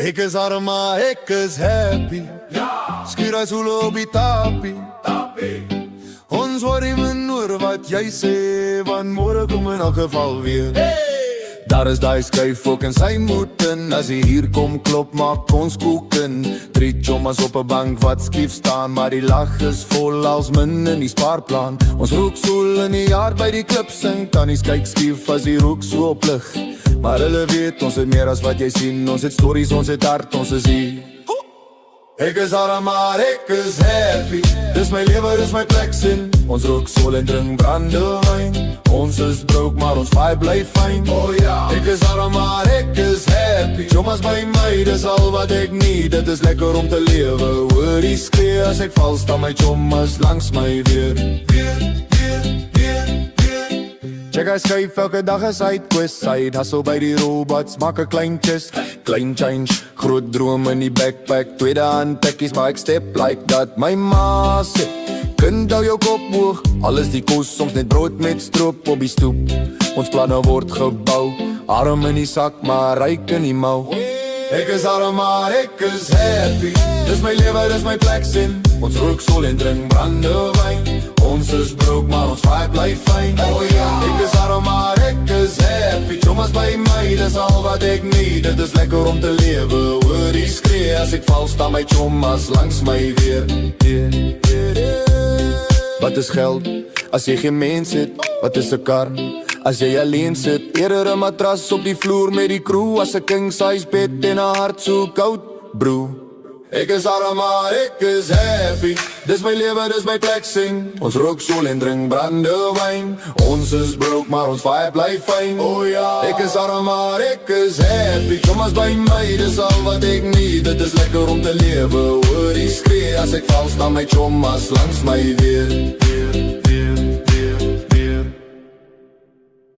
Ek is arm, maar ek is happy. Skuur hy soele op die tapie. Ons hoor nie meer wat jy sê, want môre kom in elk geval weer. Daar is die skuif ook en sy moet in. As hy hier kom klop, maak ons koeken. Drie chommas op 'n bank wat skief staan, maar die lag is vol als min in die spaarplan. Ons rook soel in die jaar by die klip sing. Tannies kyk skief as die rook so op lig. Maar hulle weet, ons het meer as wat jy sien. Ons het stories, ons het hart, ons is hier. Ek is arm, maar ek is happy. Dis my lewe, dis my plek sin. Ons rook sol en drink brandewyn. Ons is broke, maar ons vibe bly fyn. Oh ja, ek is arm, maar ek is happy. Chommas by my, dis al wat ek need. Dit is lekker om te lewe. Hoor die skree as ek val, staan my chommas langs my weer. Check hy skuif, elke dag is hy twist. Side hustle by die robots, maak 'n klein chest. Klein change, groot droom in die backpack. Tweedehand tekkies, maar ek step like dat. My ma sê, kind hou jou kop hoog. Alles die kos, soms net brood met stroop op die stoep. Ons planne word gebou. Arm in die sak, maar ryk in die mou. Ek is arm, maar ek is happy. Dis my lewe, dis my plek sin. Ons rook sol en drink brandewyn. Ons is broke, maar ons vibe bly fyn. Oh ja, ek is arm, maar ek is happy. Chommas by my, dis al wat ek need. Dit is lekker om te lewe. Hoor die skree as ek val, staan my chommas langs my weer. Wat is geld, as jy geen mens het? Wat is 'n kar, as jy alleen sit? Eerder 'n matras op die vloer met die crew, as 'n king size bed en 'n hart so koud, bro. Ek is arm, maar ek is happy. Dis my lewe, dis my plek sing. Ons rook sol en drink brandewyn. Ons is broke, maar ons vibe bly fyn. Oh ja, ek is arm, maar ek is happy. Chommas by my, dis al wat ek need. Dit is lekker om te lewe. Hoor die skree as ek val, staan my chommas langs my weer.